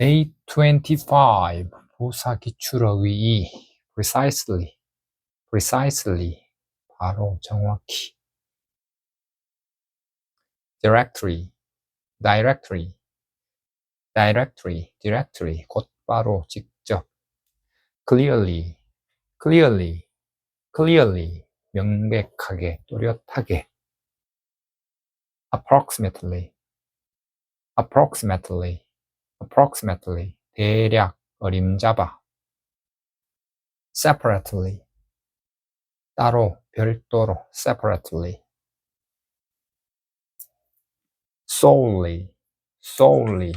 Day 25 부사 기출어 의의 precisely 바로 정확히 directly 곧바로 직접 clearly 명백하게 또렷하게 approximately 대략 어림잡아 separately 따로 별도로 separately solely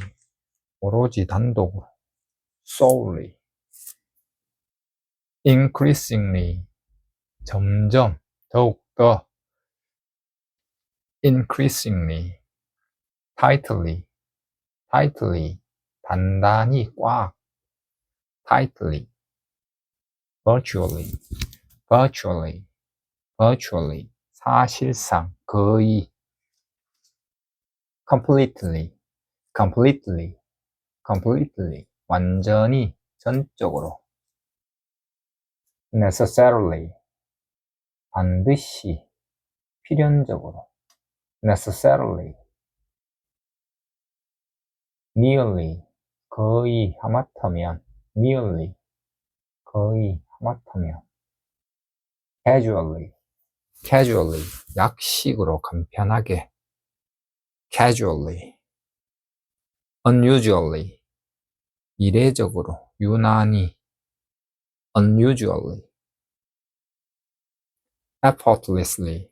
오로지 단독으로 solely increasingly 점점 더욱더 increasingly tightly 단단히 꽉 tightly virtually 사실상 거의 completely 완전히 전적으로 necessarily 반드시 필연적으로 necessarily nearly 거의 하마터면 nearly 거의 하마터면 casually 약식으로 간편하게 casually unusually 이례적으로 유난히 unusually effortlessly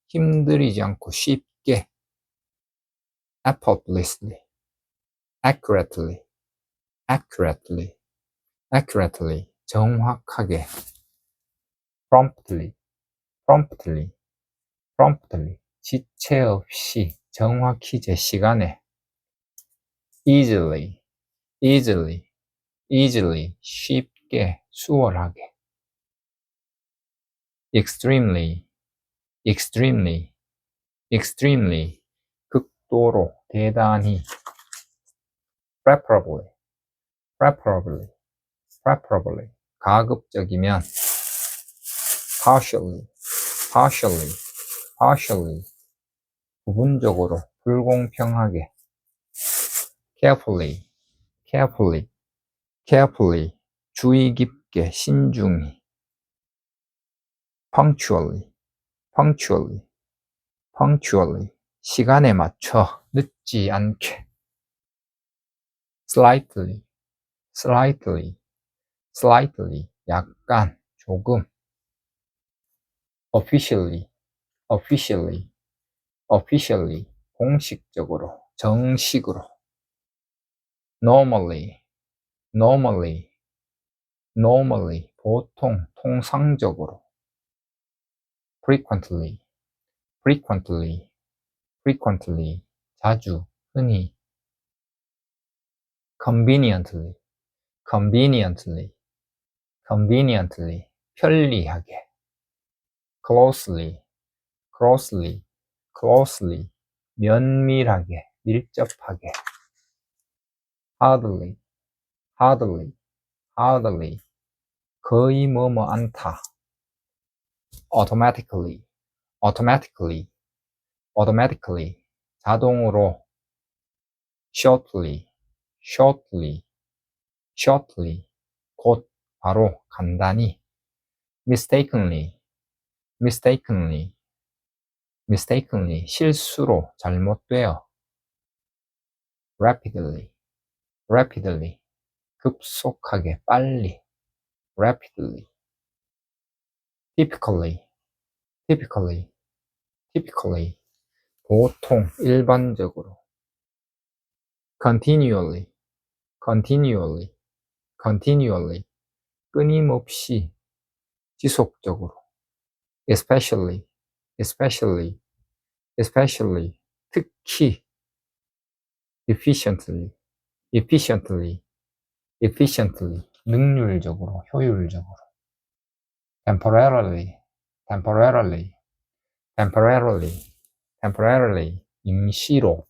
힘들이지 않고 쉽게 effortlessly accurately 정확하게 promptly 지체 없이 정확히 제 시간에 easily 쉽게 수월하게 extremely 극도로 대단히 preferably 가급적이면 partially 부분적으로 불공평하게 carefully 주의 깊게 신중히 punctually 시간에 맞춰 늦지 않게 slightly 약간 조금 officially 공식적으로 정식으로 normally 보통 통상적으로 frequently 자주 흔히 conveniently 편리하게 closely 면밀하게 밀접하게 hardly 거의 뭐뭐 않다 automatically 자동으로 shortly 곧 바로 간단히 mistakenly 실수로 잘못되어 rapidly 급속하게 빨리 rapidly typically 보통 일반적으로 continually 끊임없이 지속적으로 especially 특히 efficiently 능률적으로 효율적으로 temporarily 임시로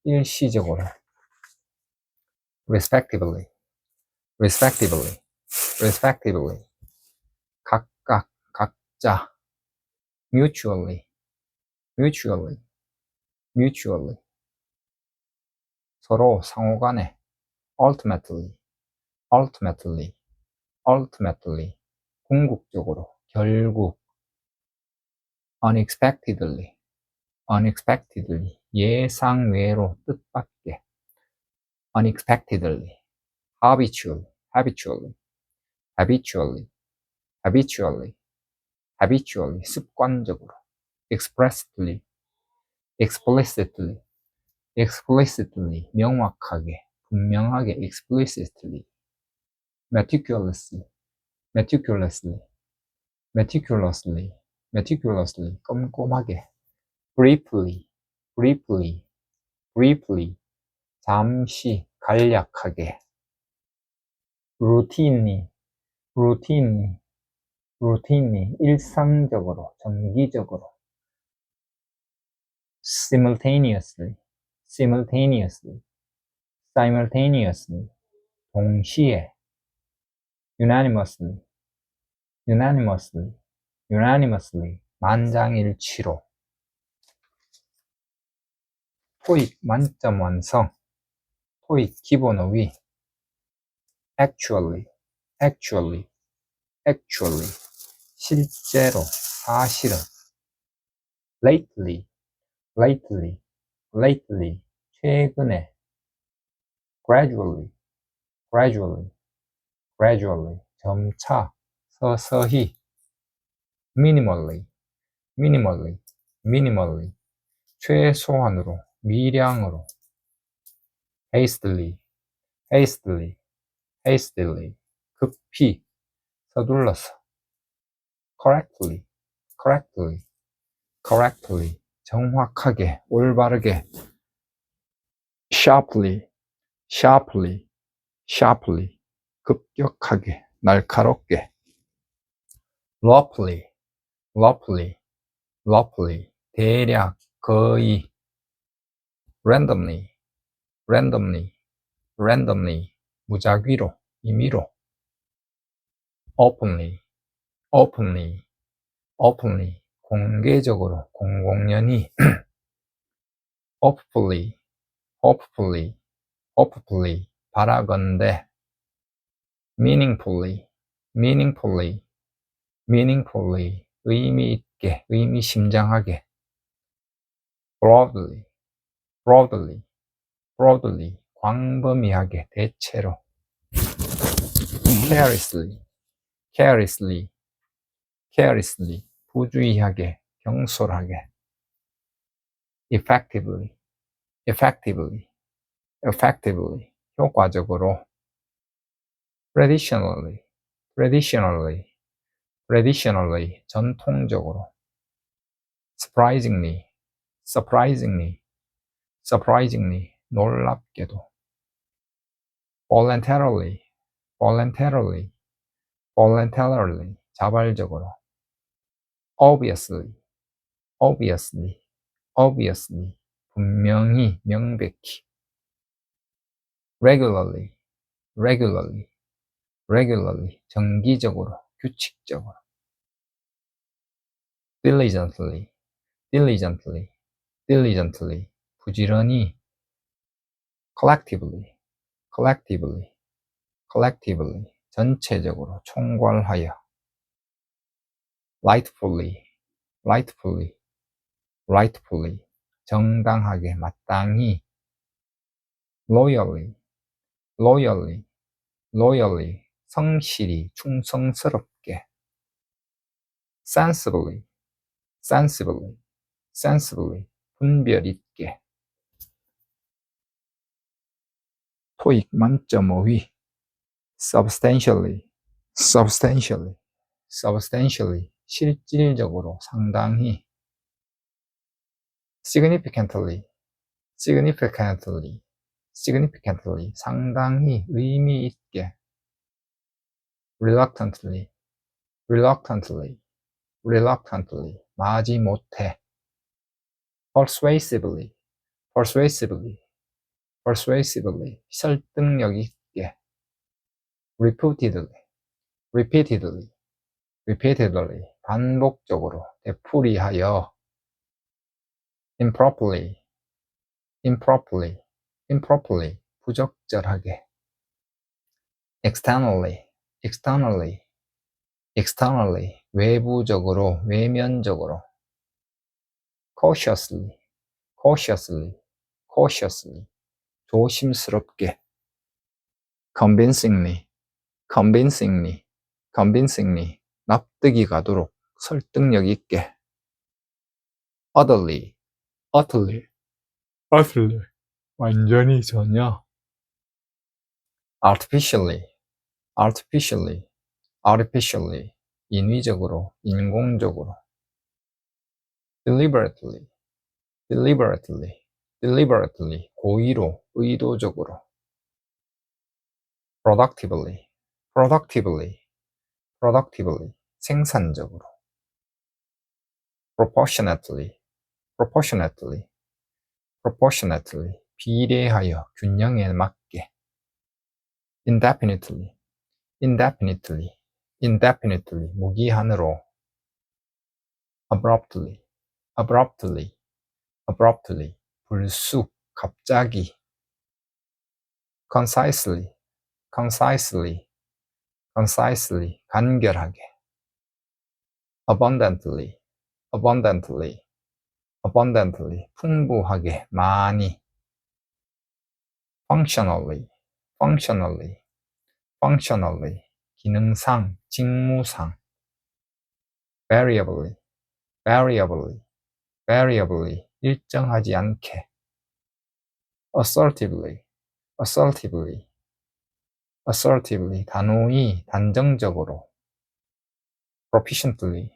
일시적으로 respectively, respectively, respectively, 각각, 각자, mutually, mutually, mutually, 서로 상호간에, ultimately, ultimately, ultimately, 궁극적으로, 결국, unexpectedly, unexpectedly, 예상외로, 뜻밖의, unexpectedly, habitually, habitually, habitually, habitually, habitually, 습관적으로, expressly, explicitly, explicitly, 명확하게, 분명하게, explicitly, meticulously, meticulously, meticulously, meticulously, 꼼꼼하게, briefly, briefly, briefly, 잠시, 간략하게, routinely, routinely, routinely, 일상적으로, 정기적으로, simultaneously, simultaneously, simultaneously, 동시에, unanimously, unanimously, unanimously, 만장일치로, 토익 만점 완성, 토익 기본 어휘, actually, actually, actually, 실제로, 사실은, lately, lately, lately, 최근에, gradually, gradually, gradually, 점차, 서서히, minimally, minimally, minimally, 최소한으로, 미량으로, hastily, hastily, hastily, 급히, 서둘러서, correctly, correctly, correctly, 정확하게, 올바르게, sharply, sharply, sharply, 급격하게, 날카롭게, roughly, roughly, roughly, 대략, 거의, randomly, randomly, randomly, 무작위로, 임의로, openly, openly, openly, 공개적으로, 공공연히, hopefully, hopefully, hopefully, 바라건대, meaningfully, meaningfully, meaningfully, 의미 있게, 의미심장하게, broadly, broadly, broadly, 광범위하게, 대체로, carelessly, carelessly, carelessly, 부주의하게, 경솔하게, effectively, effectively, effectively, 효과적으로, traditionally, traditionally, traditionally, 전통적으로, surprisingly, surprisingly, surprisingly, 놀랍게도, voluntarily, voluntarily, voluntarily, 자발적으로, obviously, obviously, obviously, 분명히, 명백히, regularly, regularly, regularly, 정기적으로, 규칙적으로, diligently, diligently, diligently, 부지런히, collectively, collectively, collectively, 전체적으로, 총괄하여, rightfully, rightfully, rightfully, 정당하게, 마땅히, loyally, loyally, loyally, 성실히, 충성스럽게, sensibly, sensibly, sensibly, 분별 있게, 토익 만점 5위, substantially, substantially, substantially, 실질적으로, 상당히, significantly, significantly, significantly, 상당히, 의미 있게, reluctantly, reluctantly, reluctantly, 마지못해, persuasively, persuasively, persuasively, 설득력 있게, repeatedly, repeatedly, repeatedly, 반복적으로, 되풀이하여, improperly, improperly, improperly, 부적절하게, externally, externally, externally, 외부적으로, 외면적으로, cautiously, cautiously, cautiously, 조심스럽게, convincingly, convincingly, convincingly, 납득이 가도록, 설득력 있게, utterly, utterly, utterly, 완전히 전혀, artificially, artificially, artificially, 인위적으로, 인공적으로, deliberately, deliberately, deliberately, 고의로, 의도적으로, productively, productively, productively, 생산적으로, proportionately, proportionately, proportionately, 비례하여, 균형에 맞게, indefinitely, indefinitely, indefinitely, 무기한으로, abruptly, abruptly, abruptly, 불쑥, 갑자기, concisely, concisely, concisely, 간결하게, abundantly, abundantly, abundantly, 풍부하게, 많이, functionally, functionally, functionally, 기능상, 직무상, variably, variably, variably, 일정하지 않게, assertively, assertively, assertively, 단호히, 단정적으로, proficiently,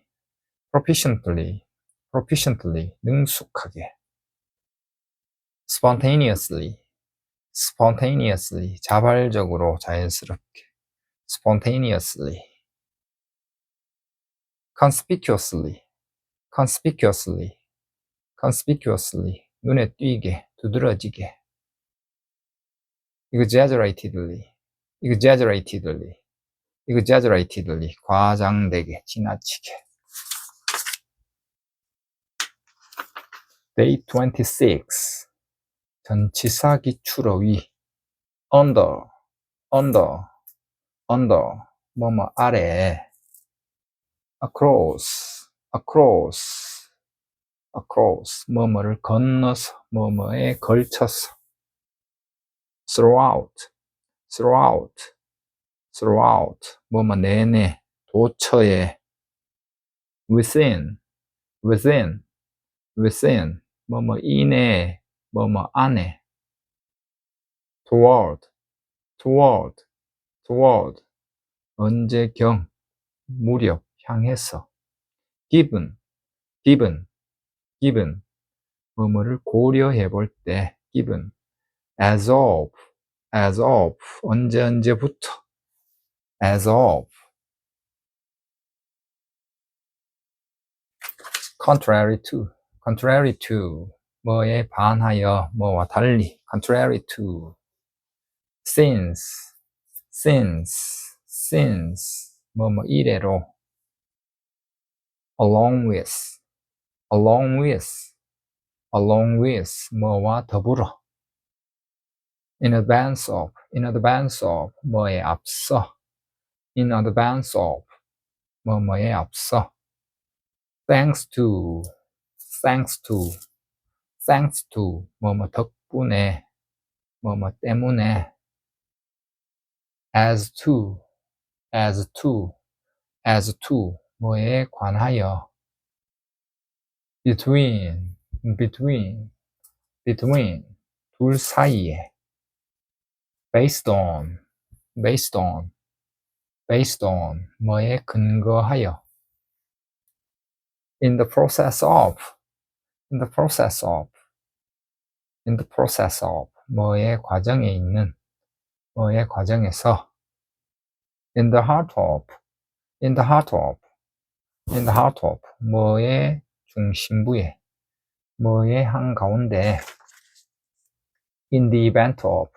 proficiently, proficiently, 능숙하게, spontaneously, spontaneously, 자발적으로, 자연스럽게, spontaneously, conspicuously, conspicuously, conspicuously, 눈에 띄게, 두드러지게, exaggeratedly, exaggeratedly, exaggeratedly, 과장되게, 지나치게. Day 26. 전치사 기출어 위. under, under, under, 뭐뭐 아래. across, across, across, 뭐뭐를 건너서, 뭐뭐에 걸쳐서. throughout, throughout, throughout, 뭐뭐 내내, 도처에. within, within, within, 뭐뭐 이내, 뭐뭐 안에. toward, toward, toward, 언제경, 무렵, 향해서. given, given, given, 뭐뭐를 고려해 볼 때. given, as of, as of, 언제부터. as of, contrary to, contrary to, 뭐에 반하여, 뭐와 달리. contrary to, since, since, since, 뭐뭐 이래로. along with, along with, along with, 뭐와 더불어. in advance of, in advance of, 뭐에 앞서. in advance of, 뭐뭐에 앞서. thanks to, thanks to, thanks to, 뭐뭐 덕분에, 뭐뭐 때문에. as to, as to, as to, 뭐에 관하여. between, between, between, 둘 사이에. based on, based on, based on, 뭐에 근거하여. in the process of, in the process of, in the process of, 뭐의 과정에 있는, 뭐의 과정에서. in the heart of, in the heart of, in the heart of, 뭐의 중심부에, 뭐의 한가운데. in the event of,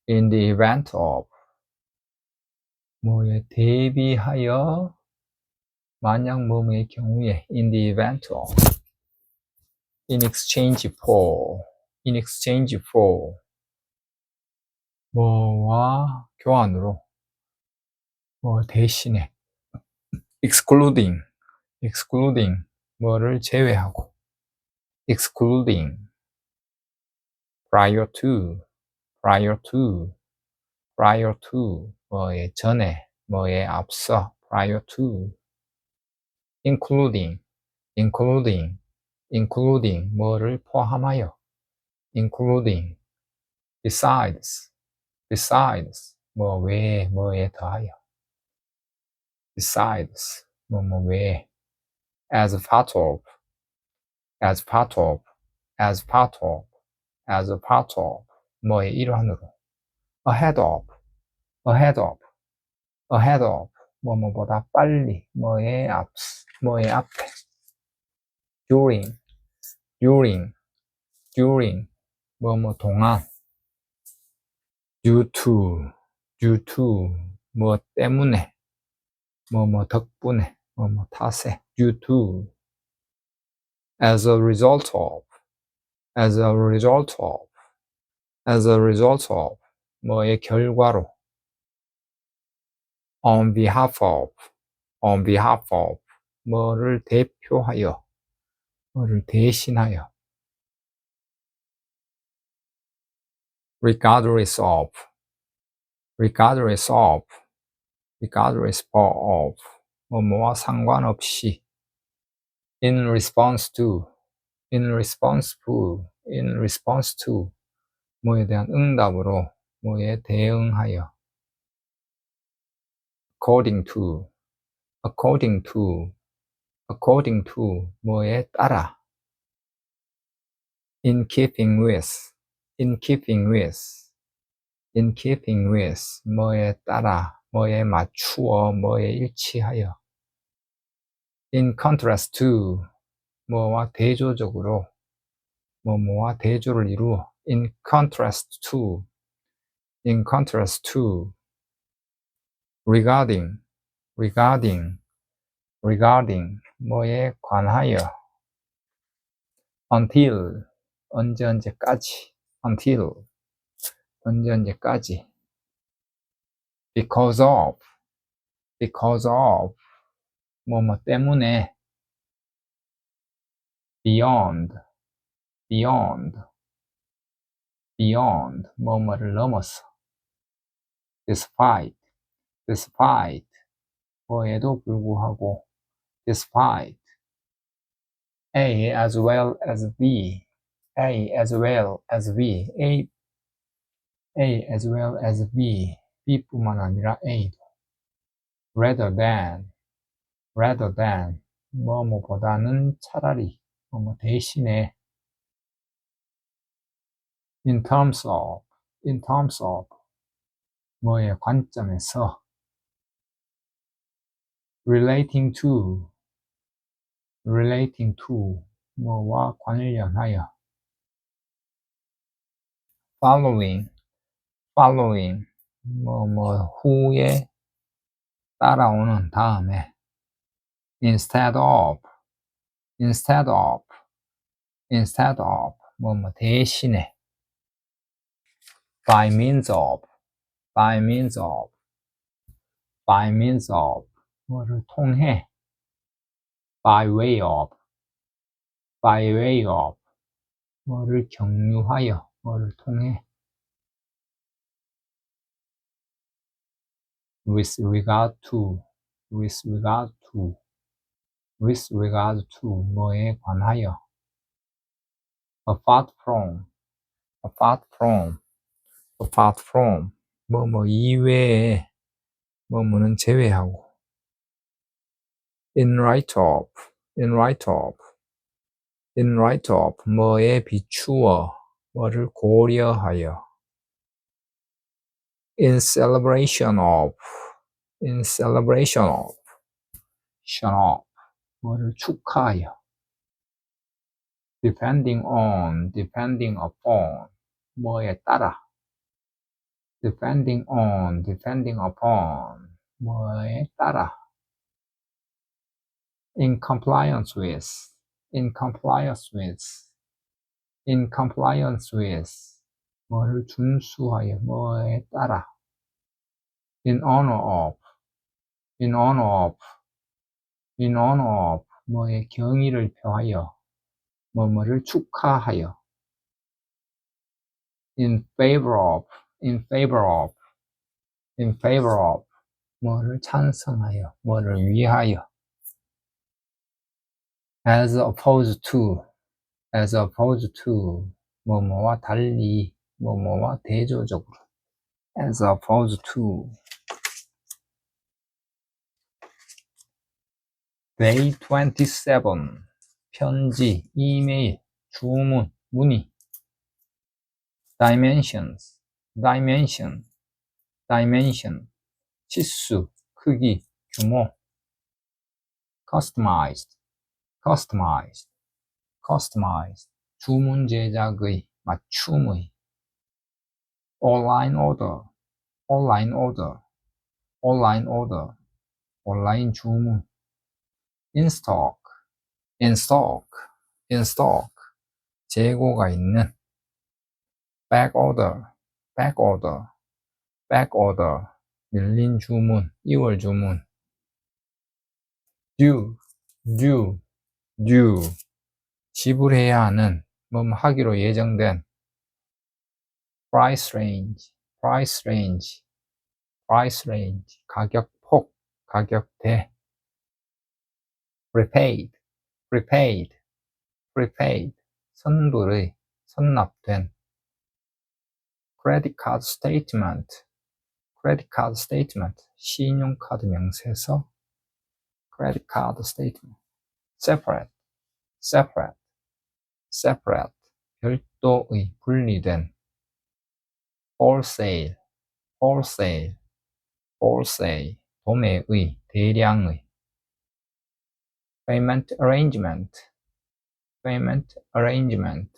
in the event of, 뭐에 대비하여, 만약 뭐뭐의 경우에, in the event of, in exchange for, in exchange for, 뭐와 교환으로, 뭐 대신에, excluding, excluding, 뭐를 제외하고, excluding, prior to, prior to, prior to, 뭐에 전에, 뭐에 앞서, prior to, including, including, including, 뭐를 포함하여, including, besides, besides, 뭐 외에, 뭐에 더하여, besides, 뭐 외에, as part of, as part of, as part of, as a part of, 뭐의 일환으로, ahead of, ahead of, ahead of, 뭐뭐보다 빨리, 뭐의 앞, 뭐의 앞에, during, during, during, 뭐뭐 동안, due to, due to, 뭐 때문에, 뭐뭐 덕분에, 뭐뭐 탓에, due to, as a result of, as a result of, as a result of, 뭐의 결과로, on behalf of, on behalf of, 뭐를 대표하여, 뭐를 대신하여, regardless of, regardless of, regardless of, 뭐뭐와 상관없이, in response to, in response to, in response to, 뭐에 대한 응답으로, 뭐에 대응하여, according to, according to, according to, 뭐에 따라, in keeping with, in keeping with, in keeping with, 뭐에 따라, 뭐에 맞추어, 뭐에 일치하여, in contrast to, 뭐와 대조적으로, 뭐뭐와 대조를 이루어, in contrast to, in contrast to, regarding, regarding, regarding, 뭐에 관하여, until, 언제까지, until, 언제까지, because of, because of, 뭐뭐 때문에, beyond, beyond, beyond, 뭐뭐를 넘어서, despite, despite, 뭐에도 불구하고, despite, A as well as B, A as well as B, A as well as B, B뿐만 아니라 A도, rather than, 뭐뭐보다는 차라리, 뭐뭐 대신에, in terms of, 뭐의 관점에서, relating to, 뭐와 관련하여, following, 뭐뭐 후에 따라오는 다음에, instead of, 뭐뭐 대신에, by means of, 뭐를 통해, by way of, 뭐를 경유하여, 뭐를 통해, with regard to, 뭐에 관하여, apart from, 뭐뭐 이외에, 뭐뭐는 제외하고, in light of, 뭐에 비추어, 뭐를 고려하여, in celebration of, 뭐를 축하하여, depending upon, 뭐에 따라. depending on, depending upon, 뭐에 따라. in compliance with, in compliance with, in compliance with, 뭐를 준수하여, 뭐에 따라. in honor of, in honor of, in honor of, 뭐의 경의를 표하여, 뭐뭐를 축하하여. in favor of, in favor of, in favor of, 뭐를 찬성하여, 뭐를 위하여. as opposed to, as opposed to, 뭐뭐와 달리, 뭐뭐와 대조적으로. as opposed to. day 27, 편지, 이메일, 주문, 문의. dimensions, dimension, dimension, 치수, 크기, 규모. customized, customized, customized, 주문 제작의, 맞춤의. online order, online order, online order, 온라인 주문. in stock, in stock, in stock, 재고가 있는. back order, back order, back order, 밀린 주문, 이월 주문. due, due, due, 지불해야 하는, 하기로 예정된. price range, price range, price range, 가격폭, 가격대. prepaid, prepaid, prepaid, 선불의, 선납된. credit card statement, credit card statement, 신용카드 명세서. credit card statement. separate, separate, separate, 별도의, 분리된. wholesale, wholesale, wholesale, 도매의, 대량의. payment arrangement, payment arrangement,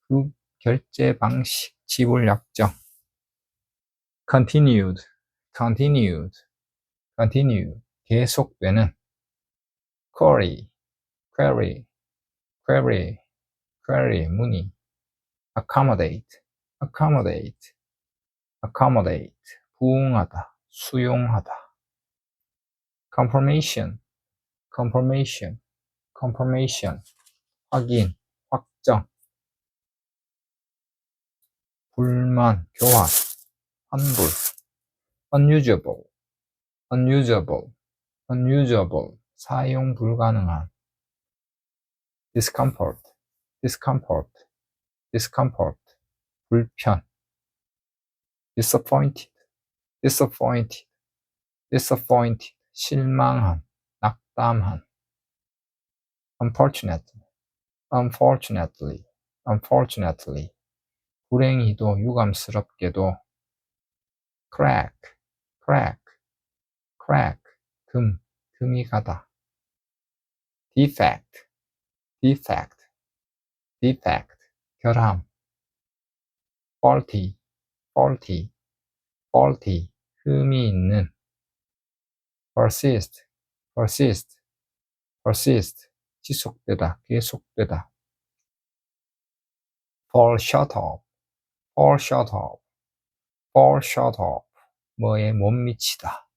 그 결제 방식, 지불 약정. continued, continued, continued, 계속되는. query, query, query, query, 문의. accommodate, accommodate, accommodate, 부응하다, 수용하다. confirmation, confirmation, confirmation, 확인, 확정. 불만, 교환, 환불. unusable, unusable, unusable, 사용 불가능한. discomfort, discomfort, discomfort, 불편. disappointed, disappointed, disappointed, 실망한, 낙담한. unfortunately, unfortunately, unfortunately, 불행히도 유감스럽게도. crack, crack, crack, 금, 금이 가다. defect, defect, defect, 결함. faulty, faulty, faulty, 흠이 있는. persist, persist, persist, 지속되다, 계속되다. fall short of, fall short of, fall short of, 뭐에 못 미치다.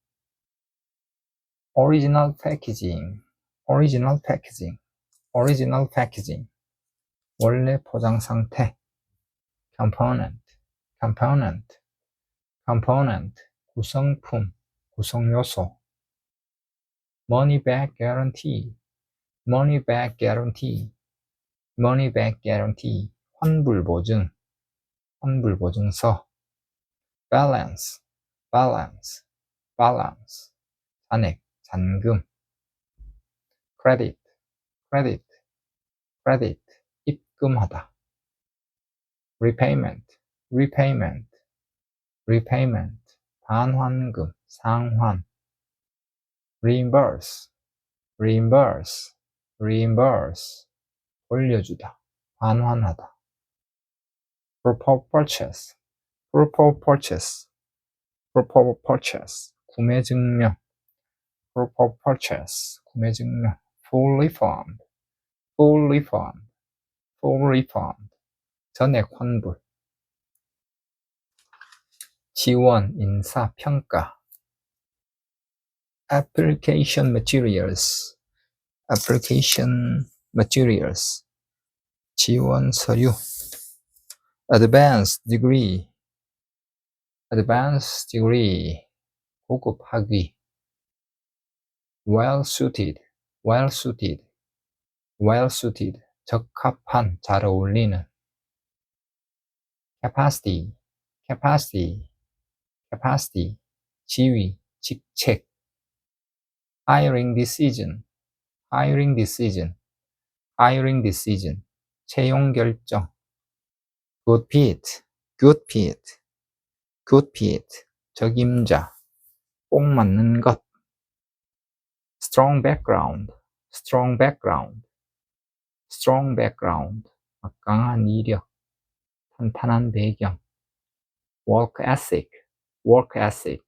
original packaging, original packaging, original packaging, 원래 포장 상태. component, component, component, 구성품, 구성요소. money back guarantee, money back guarantee, money back guarantee, 환불 보증, 환불 보증서. balance, balance, balance, 잔액, 잔금. credit, credit, credit, 입금하다. repayment, repayment, repayment, 반환금, 상환. reimburse, reimburse, reimburse, 돌려주다, 반환하다. proof of purchase, proof of purchase, proof of purchase, 구매 증명, proof of purchase, 구매 증명, full refund, full refund, full refund, 전액 환불, 지원, 인사, 평가, application materials, application materials, 지원 서류, advanced degree, advanced degree, 고급 학위, well suited, well suited, well suited, 적합한, 잘 어울리는, capacity, capacity, capacity, 지위, 직책, hiring decision, hiring decision, hiring decision, 채용 결정, good fit, good fit, good fit, 적임자, 꼭 맞는 것, strong background, strong background, strong background, 막강한 이력, 탄탄한 배경, work ethic, work ethic,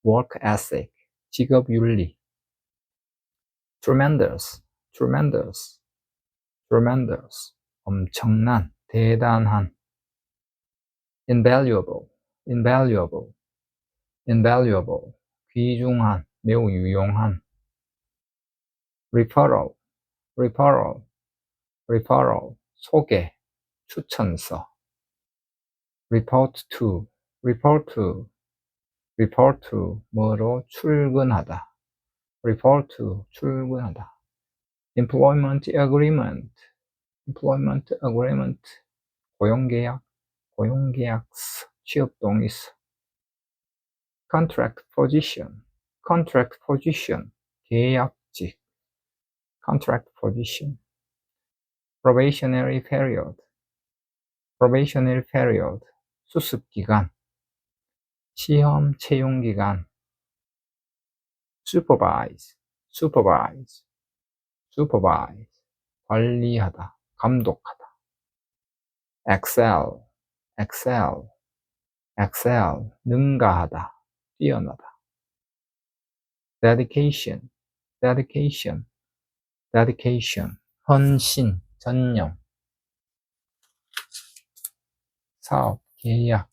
work ethic, 직업 윤리, tremendous, tremendous, tremendous, 엄청난, 대단한, invaluable, invaluable, invaluable, 귀중한, 매우 유용한, referral, referral, referral, 소개, 추천서, report to, report to, report to, 뭐로 출근하다, report to, 출근하다, employment agreement, employment agreement, 고용계약, 고용계약서, 취업동의서, contract position, contract position, 계약직, contract position, probationary period, probationary period, 수습기간, 시험 채용기간, supervise, supervise, supervise, 관리하다, 감독하다, excel, excel, excel, 능가하다, 뛰어나다, dedication, dedication, dedication, 헌신, 전념, 사업, 계약,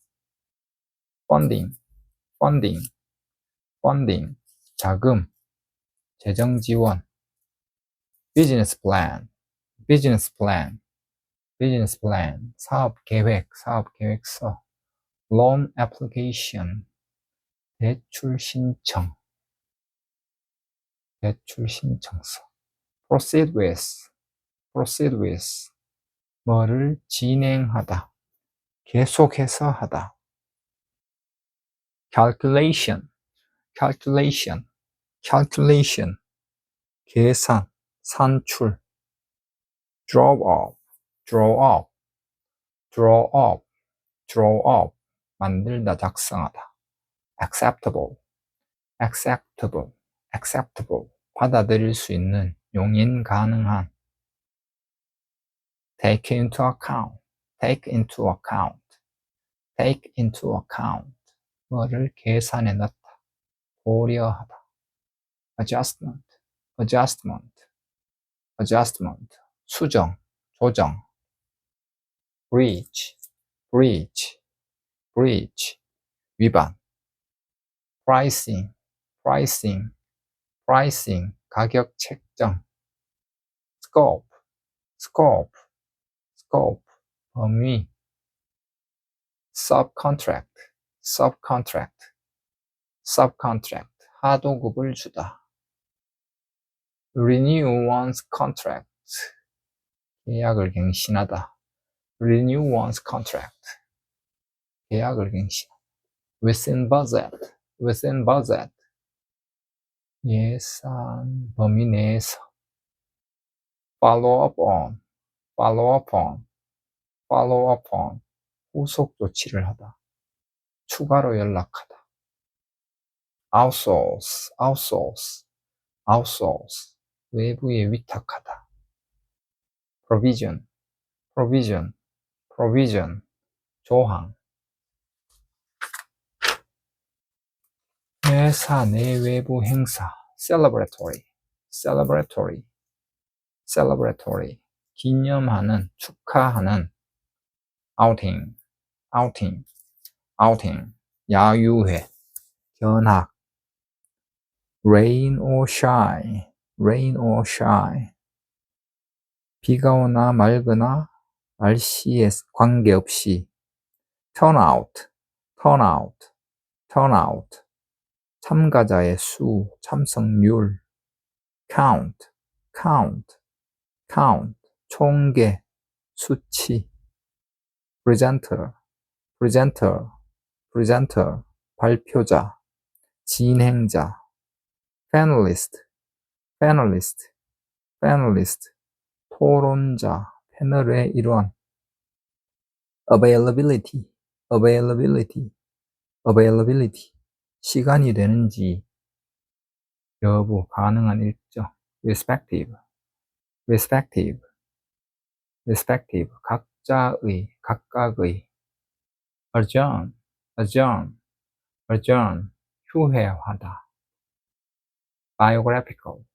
funding, funding, funding, 자금, 재정 지원, business plan, business plan, business plan, 사업 계획, 사업 계획서, loan application, 대출 신청, 대출 신청서, proceed with, proceed with, 뭐를 진행하다, 계속해서 하다, calculation, calculation, calculation, 계산, 산출, draw up, draw up, draw up, draw up, 만들다, 작성하다, acceptable, acceptable, acceptable, 받아들일 수 있는, 용인 가능한, take into account, take into account, take into account, 뭐를 계산에 넣다, 고려하다, adjustment, adjustment, adjustment, 수정, 조정, breach, breach, breach, 위반, pricing, pricing, pricing, 가격 책정, scope, scope, scope, 범위, subcontract, subcontract, subcontract, 하도급을 주다, renew one's contract, 계약을 갱신하다, renew one's contract, 계약을 갱신, within budget, within budget, 예산 범위 내에서, follow up on, follow up on, follow up on, 후속 조치를 하다, 추가로 연락하다, outsource, outsource, outsource, 외부에 위탁하다, provision, provision, provision, 조항. 회사 내 외부 행사. celebratory, celebratory, celebratory. 기념하는, 축하하는. outing, outing, outing. 야유회, 견학. rain or shine, rain or shine. 비가 오나 맑으나 날씨에 관계없이. turnout, turnout, turnout. 참가자의 수, 참석률. count, count, count. 총계, 수치. presenter, presenter, presenter. 발표자, 진행자. panelist, panelist, panelist. 토론자, 패널의 일원. availability, availability, availability. 시간이 되는지 여부, 가능한 일정. respective, respective, respective. 각자의, 각각의. adjourn, adjourn, adjourn. 휴회하다. biographical,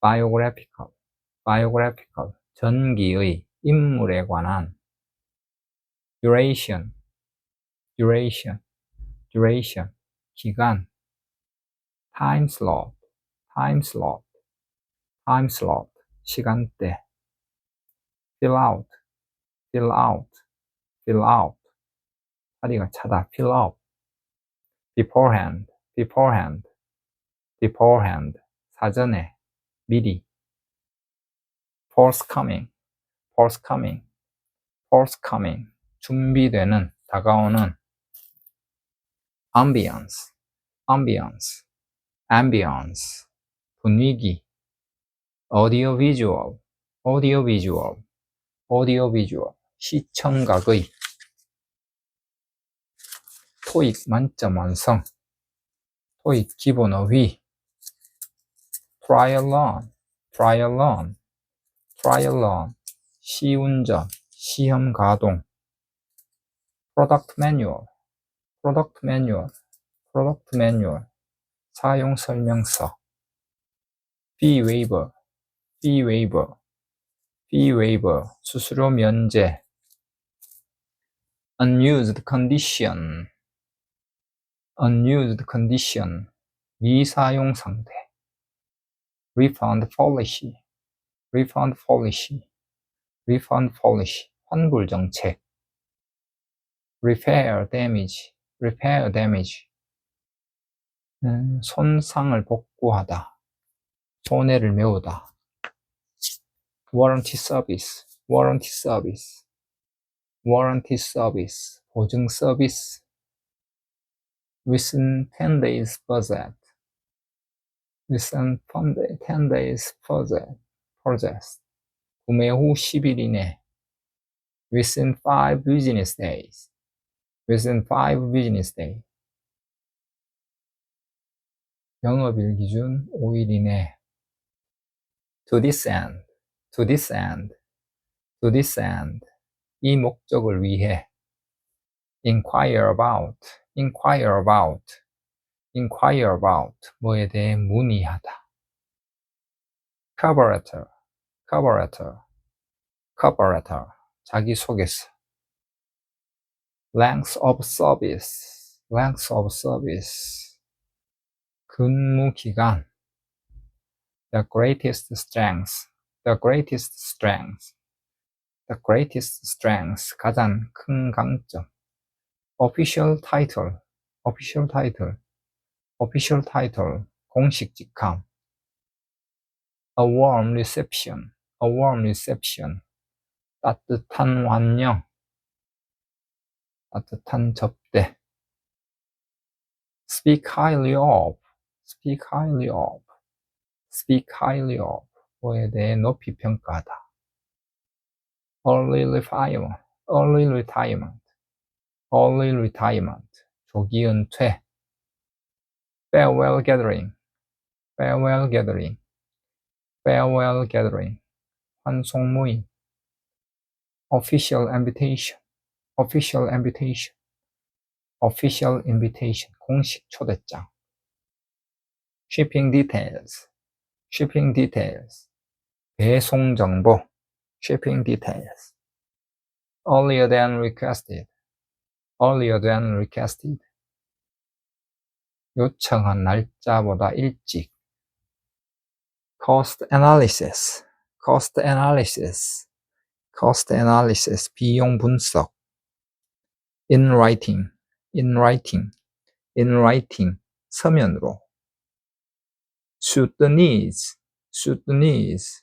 biographical, biographical. 전기의, 인물에 관한. duration, duration, duration. 기간. time slot, time slot, time slot. 시간대. fill out, fill out, fill out. 다리가 차다. fill up. beforehand, beforehand, beforehand. 사전에, 미리. forthcoming, forthcoming, forthcoming. 준비되는, 다가오는. ambience, ambience, ambience. 분위기. audiovisual, audiovisual, audiovisual. 시청각의. 토익 만점 완성. 토익 기본 어휘. triathlon, triathlon, triathlon. 시운전, 시험 가동. product manual, product manual, product manual. 사용 설명서. fee waiver, fee waiver, fee waiver. 수수료 면제. unused condition, unused condition. 미사용 상태. refund policy, refund policy, refund policy. 환불 정책. repair damage, repair damage. 손상을 복구하다. 손해를 메우다. warranty service, warranty service, warranty service. 보증 서비스. within 10 days budget, within 10 days purchase. 구매 후 10일 이내. within 5 business days, within 5 business days. 영업일 기준 5일 이내. to this end, to this end, to this end. 이 목적을 위해. inquire about, inquire about, inquire about. 뭐에 대해 문의하다. carburetor, carburetor, carburetor. 자기소개서. length of service, length of service. 근무 기간. the greatest strength, the greatest strength, the greatest strength. 가장 큰 강점. official title, official title, official title. 공식 직함. a warm reception, a warm reception. 따뜻한 환영. 따뜻한 접대. speak highly of, speak highly of, speak highly of. 뭐에 대해 높이 평가하다. early retirement, early retirement, early retirement. 조기 은퇴. farewell gathering, farewell gathering, farewell gathering. 환송 모임. official invitation, official invitation, official invitation, 공식 초대장. shipping details, shipping details, 배송 정보, shipping details. earlier than requested, earlier than requested. 요청한 날짜보다 일찍. cost analysis, cost analysis, cost analysis, 비용 분석. in writing, in writing, in writing, 서면으로. suit the needs, suit the needs,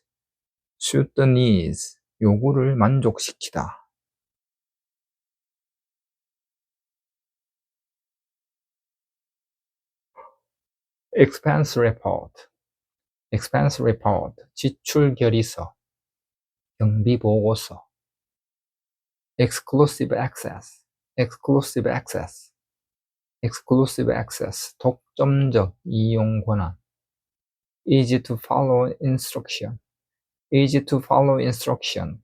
suit the needs, 요구를 만족시키다. expense report, expense report, 지출 결의서, 경비 보고서. exclusive access, exclusive access, exclusive access, 독점적 이용 권한. easy to follow instruction, easy to follow instruction,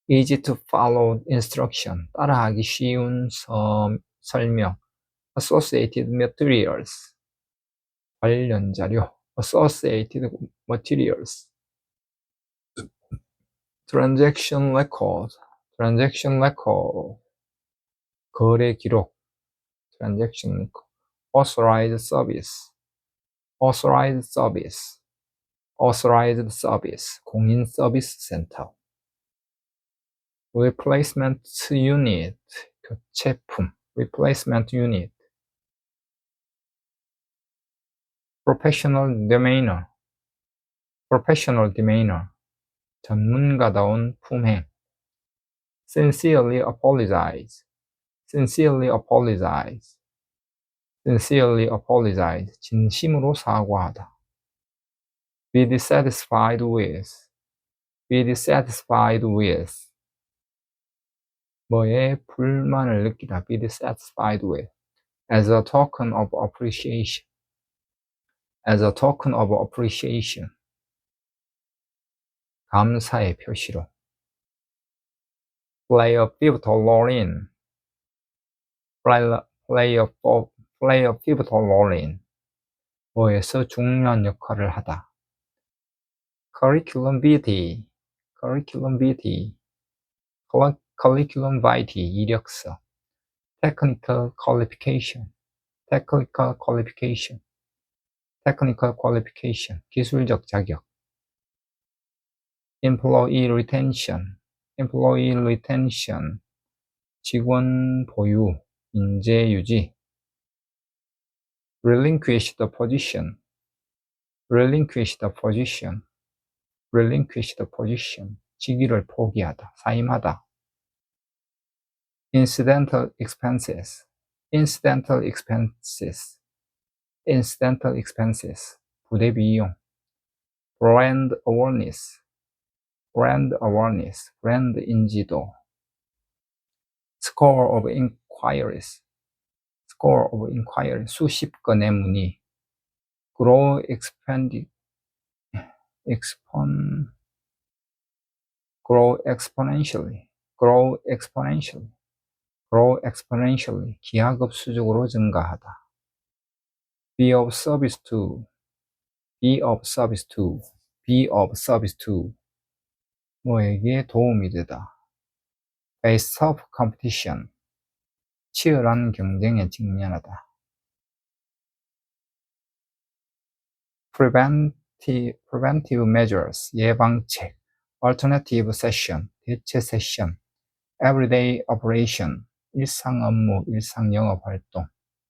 easy to follow instruction, 따라하기 쉬운 설명. associated materials, 관련 자료. associated materials. transaction record, transaction record, 거래 기록. transaction record. authorized service, authorized service, authorized service, 공인 서비스 센터. replacement unit, 교체품. replacement unit. professional demeanor, professional demeanor, 전문가다운 품행. sincerely apologize, sincerely apologize, sincerely apologize, 진심으로 사과하다. be dissatisfied with, be dissatisfied with, 뭐에 불만을 느끼다. be dissatisfied with, as a token of appreciation, as a token of appreciation, 감사의 표시로. play a pivotal role in, play a pivotal role in, 뭐에서 중요한 역할을 하다. curriculum vitae, curriculum vitae, curriculum vitae, 이력서. technical qualification, technical qualification, technical qualification, 기술적 자격. employee retention, employee retention, 직원 보유, 인재 유지. relinquish the position, relinquish the position, relinquish the position, 직위를 포기하다, 사임하다. incidental expenses, incidental expenses, incidental expenses, 부대 비용. brand awareness, brand awareness, 브랜드 인지도. score of inquiries, score of inquiries, 수십 건의 문의. grow grow exponentially, grow exponentially, grow exponentially, 기하급수적으로 증가하다. be of service to, be of service to, be of service to, 뭐에게 도움이 되다. face tough competition, 치열한 경쟁에 직면하다. preventive measures, 예방책. alternative session, 대체 세션. everyday operation, 일상 업무, 일상 영업 활동.